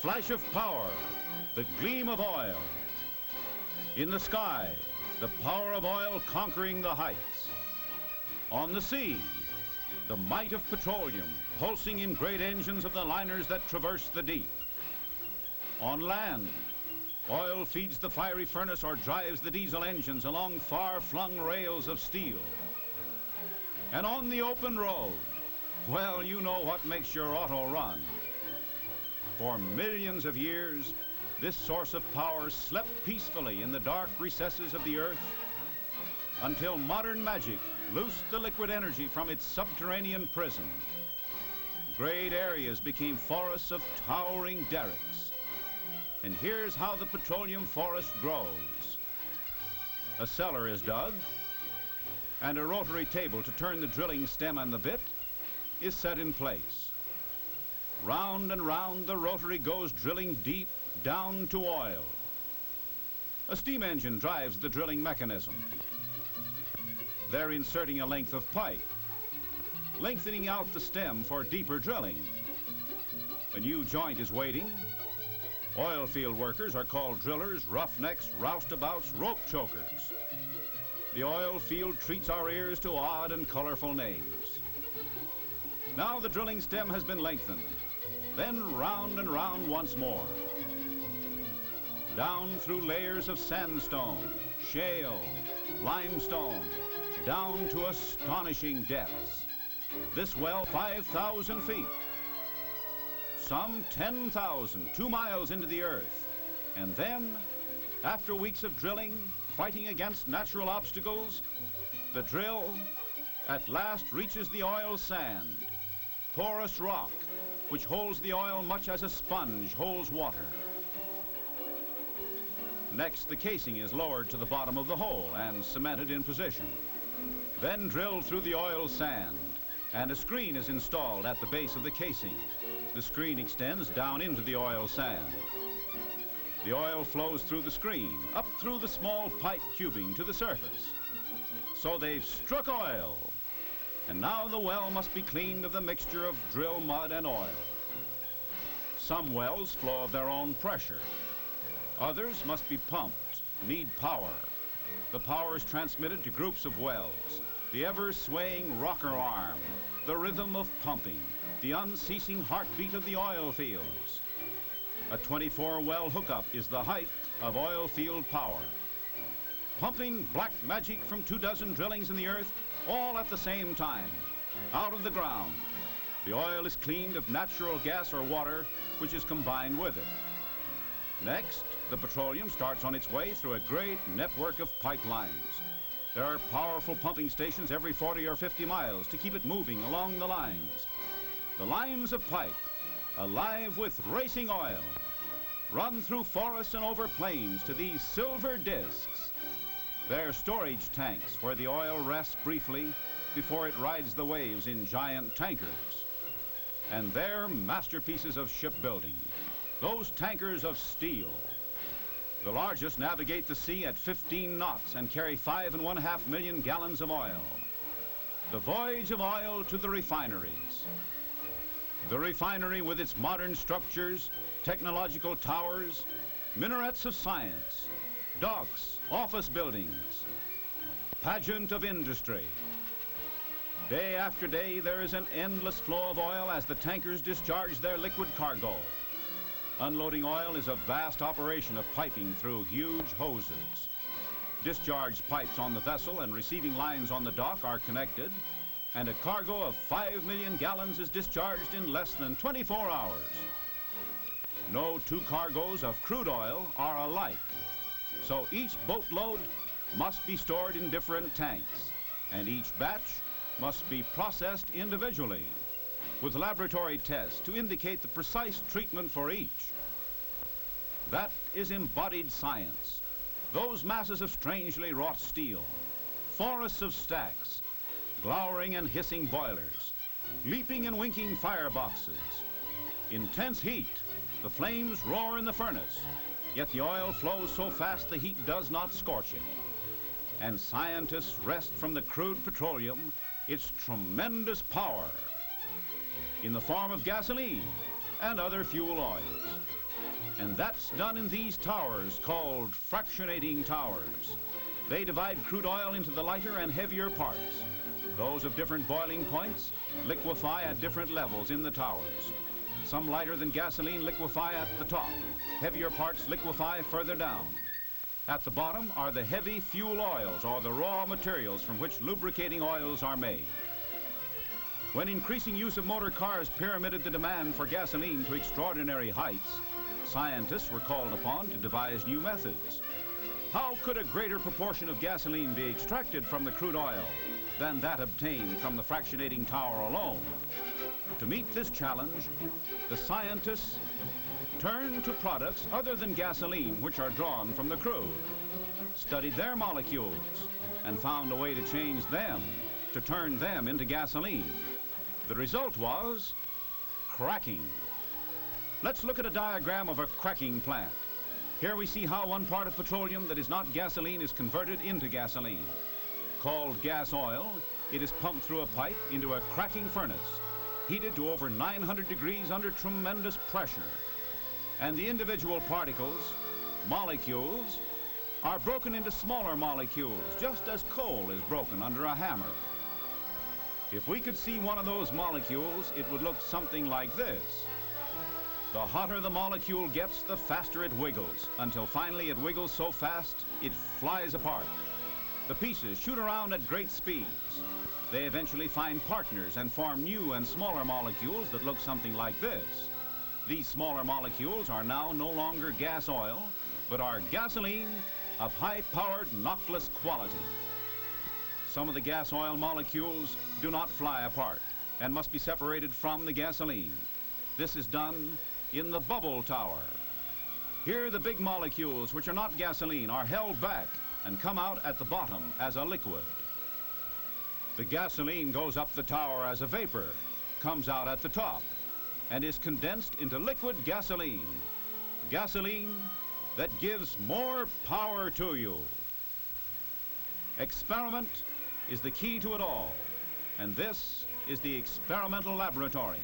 flash of power, the gleam of oil. In the sky, the power of oil conquering the heights. On the sea, the might of petroleum pulsing in great engines of the liners that traverse the deep. On land, oil feeds the fiery furnace or drives the diesel engines along far-flung rails of steel. And on the open road, well, you know what makes your auto run. For millions of years, this source of power slept peacefully in the dark recesses of the earth until modern magic loosed the liquid energy from its subterranean prison. Great areas became forests of towering derricks. And here's how the petroleum forest grows. A cellar is dug, and a rotary table to turn the drilling stem and the bit is set in place. Round and round the rotary goes, drilling deep down to oil. A steam engine drives the drilling mechanism. They're inserting a length of pipe, lengthening out the stem for deeper drilling. A new joint is waiting. Oil field workers are called drillers, roughnecks, roustabouts, rope chokers. The oil field treats our ears to odd and colorful names. Now the drilling stem has been lengthened, then round and round once more. Down through layers of sandstone, shale, limestone, down to astonishing depths. This well 5,000 feet. Some 10,000, 2 miles into the earth. And then, after weeks of drilling, fighting against natural obstacles, the drill at last reaches the oil sand, porous rock, which holds the oil much as a sponge holds water. Next, the casing is lowered to the bottom of the hole and cemented in position. Then drilled through the oil sand, and a screen is installed at the base of the casing. The screen extends down into the oil sand. The oil flows through the screen, up through the small pipe tubing to the surface. So they've struck oil, and now the well must be cleaned of the mixture of drill mud and oil. Some wells flow of their own pressure. Others must be pumped, need power. The power is transmitted to groups of wells, the ever-swaying rocker arm, the rhythm of pumping, the unceasing heartbeat of the oil fields. A 24-well hookup is the height of oil field power. Pumping black magic from 24 drillings in the earth, all at the same time. Out of the ground, the oil is cleaned of natural gas or water, which is combined with it. Next, the petroleum starts on its way through a great network of pipelines. There are powerful pumping stations every 40 or 50 miles to keep it moving along the lines. The lines of pipe, alive with racing oil, run through forests and over plains to these silver discs. They're storage tanks where the oil rests briefly before it rides the waves in giant tankers. And they're masterpieces of shipbuilding, those tankers of steel. The largest navigate the sea at 15 knots and carry 5.5 million gallons of oil. The voyage of oil to the refineries. The refinery with its modern structures, technological towers, minarets of science, docks, office buildings, pageant of industry. Day after day, there is an endless flow of oil as the tankers discharge their liquid cargo. Unloading oil is a vast operation of piping through huge hoses. Discharged pipes on the vessel and receiving lines on the dock are connected, and a cargo of 5 million gallons is discharged in less than 24 hours. No two cargoes of crude oil are alike, so each boatload must be stored in different tanks, and each batch must be processed individually, with laboratory tests to indicate the precise treatment for each. That is embodied science. Those masses of strangely wrought steel, forests of stacks, glowering and hissing boilers, leaping and winking fireboxes. Intense heat, the flames roar in the furnace, yet the oil flows so fast the heat does not scorch it. And scientists wrest from the crude petroleum its tremendous power in the form of gasoline and other fuel oils. And that's done in these towers called fractionating towers. They divide crude oil into the lighter and heavier parts. Those of different boiling points liquefy at different levels in the towers. Some lighter than gasoline liquefy at the top. Heavier parts liquefy further down. At the bottom are the heavy fuel oils, or the raw materials from which lubricating oils are made. When increasing use of motor cars pyramided the demand for gasoline to extraordinary heights, scientists were called upon to devise new methods. How could a greater proportion of gasoline be extracted from the crude oil than that obtained from the fractionating tower alone? To meet this challenge, the scientists turned to products other than gasoline which are drawn from the crude, studied their molecules, and found a way to change them, to turn them into gasoline. The result was cracking. Let's look at a diagram of a cracking plant. Here we see how one part of petroleum that is not gasoline is converted into gasoline. Called gas oil, it is pumped through a pipe into a cracking furnace, heated to over 900 degrees under tremendous pressure. And the individual particles, molecules, are broken into smaller molecules, just as coal is broken under a hammer. If we could see one of those molecules, it would look something like this. The hotter the molecule gets, the faster it wiggles, until finally it wiggles so fast it flies apart. The pieces shoot around at great speeds. They eventually find partners and form new and smaller molecules that look something like this. These smaller molecules are now no longer gas oil, but are gasoline of high-powered, knockless quality. Some of the gas oil molecules do not fly apart and must be separated from the gasoline. This is done in the bubble tower. Here the big molecules, which are not gasoline, are held back and come out at the bottom as a liquid. The gasoline goes up the tower as a vapor, comes out at the top, and is condensed into liquid gasoline. Gasoline that gives more power to you. Experiment is the key to it all, and this is the experimental laboratory.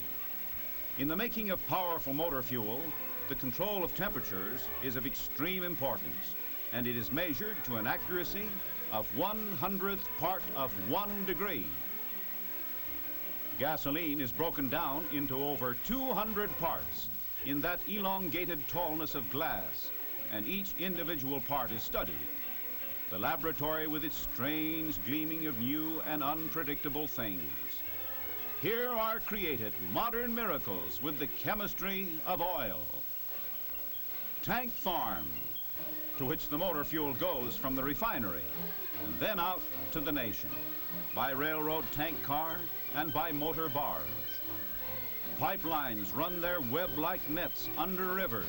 In the making of powerful motor fuel, the control of temperatures is of extreme importance, and it is measured to an accuracy of 1/100th part of 1 degree. Gasoline is broken down into over 200 parts in that elongated tallness of glass, and each individual part is studied. The laboratory with its strange gleaming of new and unpredictable things. Here are created modern miracles with the chemistry of oil. Tank farm, to which the motor fuel goes from the refinery and then out to the nation by railroad tank car and by motor barge. Pipelines run their web-like nets under rivers,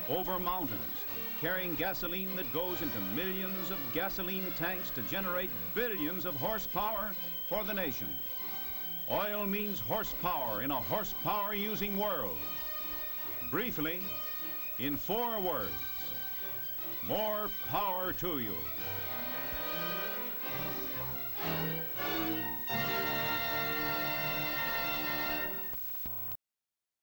over mountains, carrying gasoline that goes into millions of gasoline tanks to generate billions of horsepower for the nation. Oil means horsepower in a horsepower-using world. Briefly, in 4 words, more power to you.